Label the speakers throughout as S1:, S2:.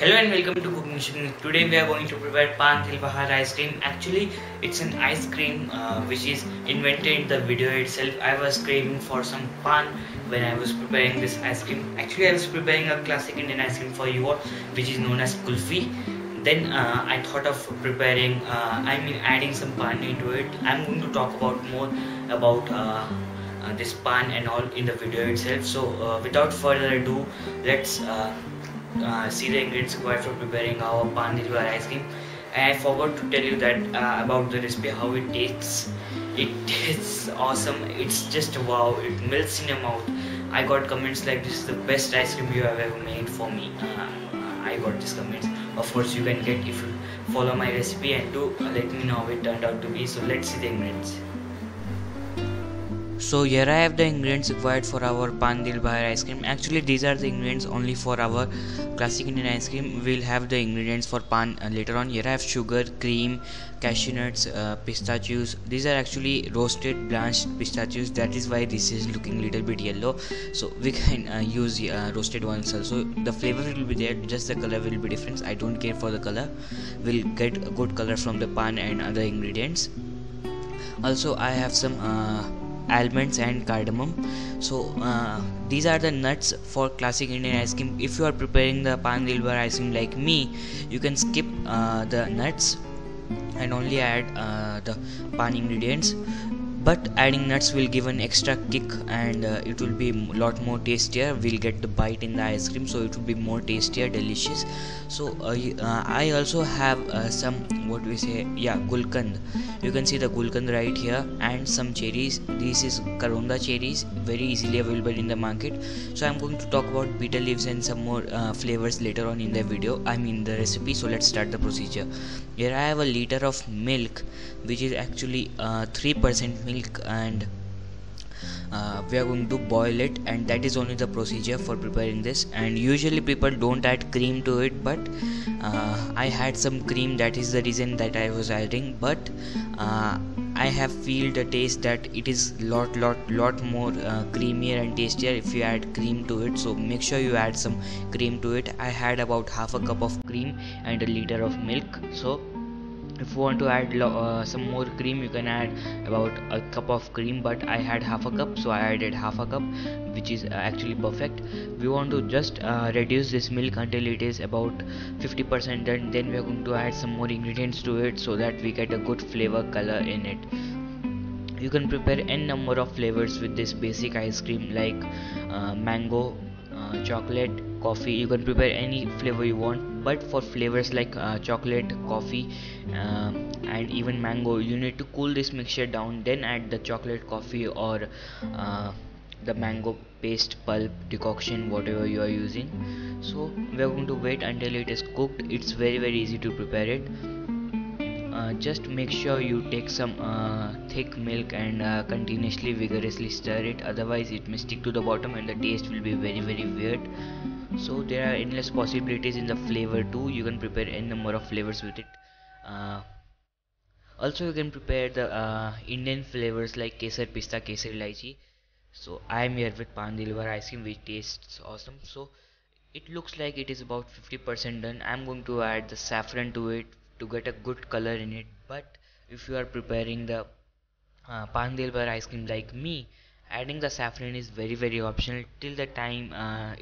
S1: Hello and welcome to Cooking Machine. Today we are going to prepare Pan Dil Bahar ice cream. Actually, it's an ice cream which is invented in the video itself. I was craving for some pan when I was preparing this ice cream. Actually, I was preparing a classic Indian ice cream for you all, which is known as kulfi. Then I thought of preparing, adding some pan into it. I'm going to talk about more about this pan and all in the video itself. So without further ado, let's see the ingredients required for preparing our pan dil bahar ice cream. And I forgot to tell you that about the recipe, how it tastes. It tastes awesome. It's just wow. It melts in your mouth. I got comments like, this is the best ice cream you have ever made for me. I got these comments. Of course you can get if you follow my recipe, and do let me know how it turned out to be. So let's see the ingredients. So here I have the ingredients required for our Pan Dil Bahar ice cream. Actually these are the ingredients only for our classic Indian ice cream. We'll have the ingredients for pan later on. Here I have sugar, cream, cashew nuts, pistachios. These are actually roasted blanched pistachios. That is why this is looking little bit yellow. So we can use roasted ones also. The flavor will be there, just the color will be different. I don't care for the color. We'll get a good color from the pan and other ingredients. Also I have some almonds and cardamom. So these are the nuts for classic Indian ice cream. If you are preparing the Pan Dil Bahar ice cream like me, you can skip the nuts and only add the pan ingredients, but adding nuts will give an extra kick, and it will be a lot more tastier. We'll get the bite in the ice cream, so it will be more tastier, delicious. So I also have some, what we say, gulkand. You can see the gulkand right here, and some cherries. This is karonda cherries, very easily available in the market. So I'm going to talk about bitter leaves and some more flavors later on in the video, the recipe. So let's start the procedure. Here I have a liter of milk, which is actually 3% milk, and we are going to boil it, and that is only the procedure for preparing this. And usually people don't add cream to it, but I had some cream, that is the reason that I was adding. But I have feel the taste that it is lot more creamier and tastier if you add cream to it. So make sure you add some cream to it. I had about half a cup of cream and a liter of milk. So if you want to add some more cream, you can add about a cup of cream, but I had half a cup, so I added half a cup, which is actually perfect. We want to just reduce this milk until it is about 50%, and then we are going to add some more ingredients to it so that we get a good flavor color in it. You can prepare n number of flavors with this basic ice cream, like mango, chocolate, coffee. You can prepare any flavor you want, but for flavors like chocolate, coffee, and even mango, you need to cool this mixture down, then add the chocolate, coffee, or the mango paste pulp decoction, whatever you are using. So we are going to wait until it is cooked. It's very easy to prepare it. Just make sure you take some thick milk and continuously vigorously stir it, otherwise it may stick to the bottom and the taste will be very weird. So there are endless possibilities in the flavor too. You can prepare n number of flavors with it. Also you can prepare the Indian flavors like kesar pista, kesar elaichi. So I am here with Pan Dil Bahar ice cream, which tastes awesome. So it looks like it is about 50% done. I'm going to add the saffron to it to get a good color in it. But if you are preparing the Pan Dil Bahar ice cream like me, adding the saffron is very optional. Till the time I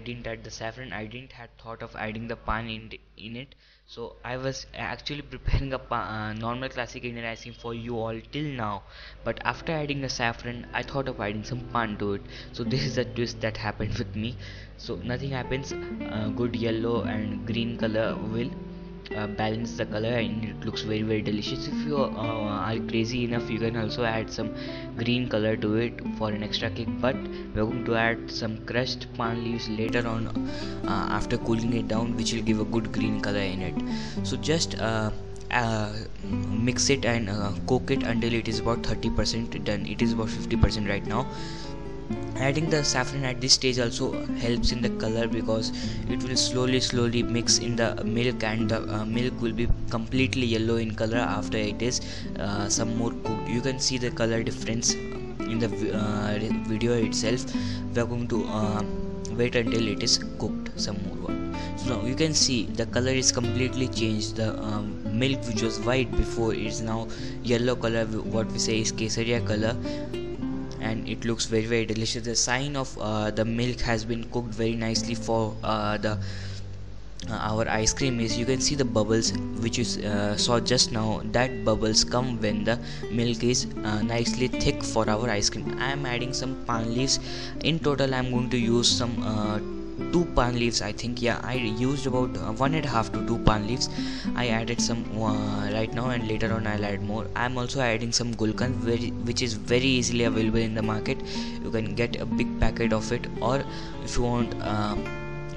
S1: didn't add the saffron, I didn't had thought of adding the pan in it. So I was actually preparing a normal classic Indian ice cream for you all till now, but after adding the saffron I thought of adding some pan to it. So this is the twist that happened with me. So nothing happens. Good yellow and green color will balance the color, and it looks very delicious. If you are crazy enough, you can also add some green color to it for an extra kick, but we're going to add some crushed pan leaves later on after cooling it down, which will give a good green color in it. So just mix it and cook it until it is about 30% done. It is about 50% right now. Adding the saffron at this stage also helps in the color, because it will slowly mix in the milk, and the milk will be completely yellow in color after it is some more cooked. You can see the color difference in the video itself. We are going to wait until it is cooked some more. So now you can see the color is completely changed. The milk which was white before is now yellow color, what we say is kesaria color, and it looks very delicious. The sign of the milk has been cooked very nicely for the our ice cream is, you can see the bubbles which you saw just now. That bubbles come when the milk is nicely thick for our ice cream. I am adding some pan leaves. In total I am going to use some 2 pan leaves, I think. Yeah, I used about 1.5 to 2 pan leaves. I added some right now, and later on I'll add more. I'm also adding some gulkand, which is very easily available in the market. You can get a big packet of it, or if you want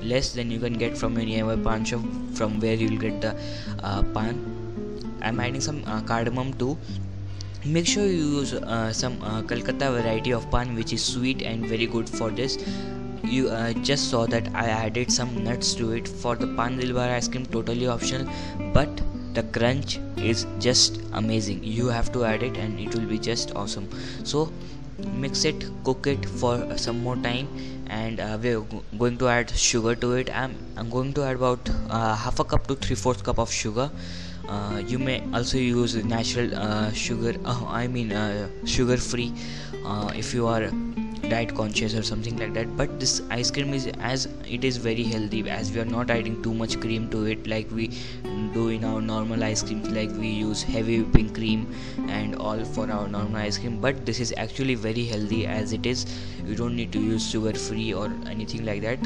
S1: less, then you can get from a nearby pan shop from where you'll get the pan. I'm adding some cardamom too. Make sure you use some Kolkata variety of pan, which is sweet and very good for this. You just saw that I added some nuts to it. For the pan dil bar ice cream, totally optional, but the crunch is just amazing. You have to add it and it will be just awesome. So mix it, cook it for some more time, and we're going to add sugar to it. I'm going to add about half a cup to 3/4 cup of sugar. You may also use natural sugar, sugar free, if you are diet conscious or something like that. But this ice cream is, as it is very healthy, as we are not adding too much cream to it like we do in our normal ice cream, like we use heavy whipping cream and all for our normal ice cream. But this is actually very healthy as it is. You don't need to use sugar free or anything like that.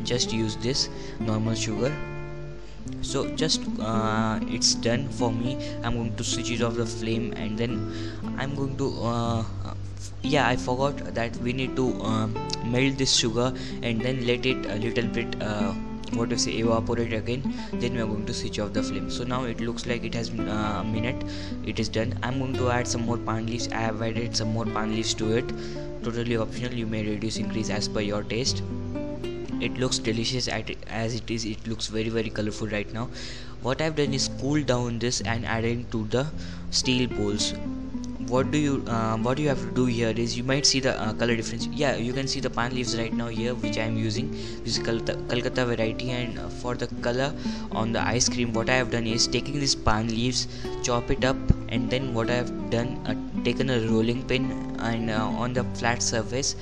S1: Just use this normal sugar. So just it's done for me. I'm going to switch it off the flame, and then I'm going to yeah, I forgot that we need to melt this sugar and then let it a little bit what to say, evaporate again. Then we are going to switch off the flame. So now it looks like it has been a minute. It is done. I'm going to add some more pan leaves. I have added some more pan leaves to it. Totally optional. You may reduce, increase as per your taste. It looks delicious as it is. It looks very colorful right now. What I've done is cool down this and adding to the steel bowls. What you have to do here is, you might see the color difference. Yeah, you can see the pan leaves right now here, which I am using. This is Kolkata variety, and for the color on the ice cream, what I have done is taking these pan leaves, chop it up, and then what I have done, taken a rolling pin and on the flat surface,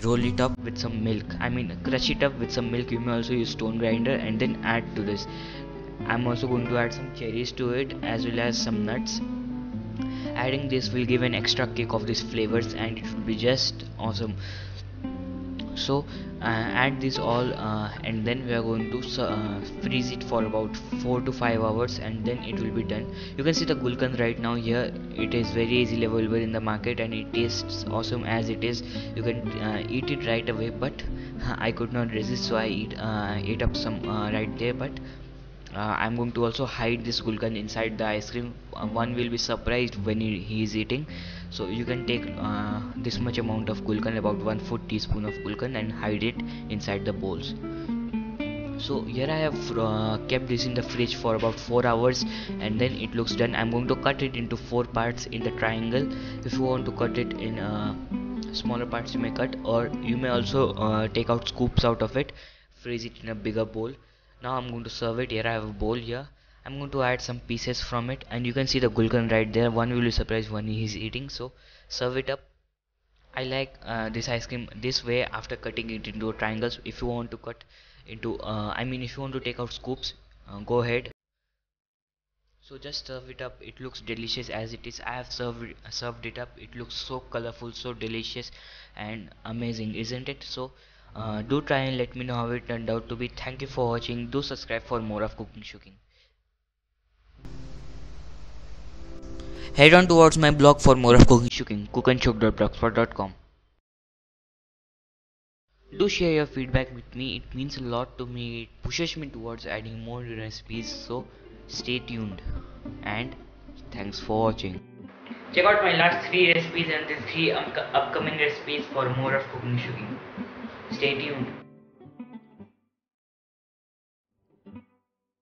S1: roll it up with some milk. Crush it up with some milk. You may also use stone grinder and then add to this. I'm also going to add some cherries to it, as well as some nuts. Adding this will give an extra kick of these flavors, and it will be just awesome. So add this all, and then we are going to freeze it for about 4 to 5 hours, and then it will be done. You can see the gulkand right now here. It is very easily available in the market, and it tastes awesome as it is. You can eat it right away, but I could not resist, so I ate up some right there. But I'm going to also hide this gulkand inside the ice cream. One will be surprised when he is eating. So you can take this much amount of gulkand, about 1/4 teaspoon of gulkand, and hide it inside the bowls. So here I have kept this in the fridge for about 4 hours, and then it looks done. I'm going to cut it into 4 parts in the triangle. If you want to cut it in smaller parts, you may cut, or you may also take out scoops out of it, freeze it in a bigger bowl. Now I'm going to serve it. Here I have a bowl here. I'm going to add some pieces from it, and you can see the gulkand right there. One will be surprised when he is eating. So serve it up. I like this ice cream this way, after cutting it into triangles. If you want to cut into if you want to take out scoops, go ahead. So just serve it up. It looks delicious as it is. I have served it up. It looks so colorful, so delicious and amazing, isn't it? So do try and let me know how it turned out to be. Thank you for watching. Do subscribe for more of Cooking Shooking. Head on towards my blog for more of Cooking Shooking, cookandshook.blogspot.com. Do share your feedback with me. It means a lot to me. It pushes me towards adding more recipes. So stay tuned, and thanks for watching. Check out my last 3 recipes and the 3 upcoming recipes for more of Cooking Shooking. Stay tuned.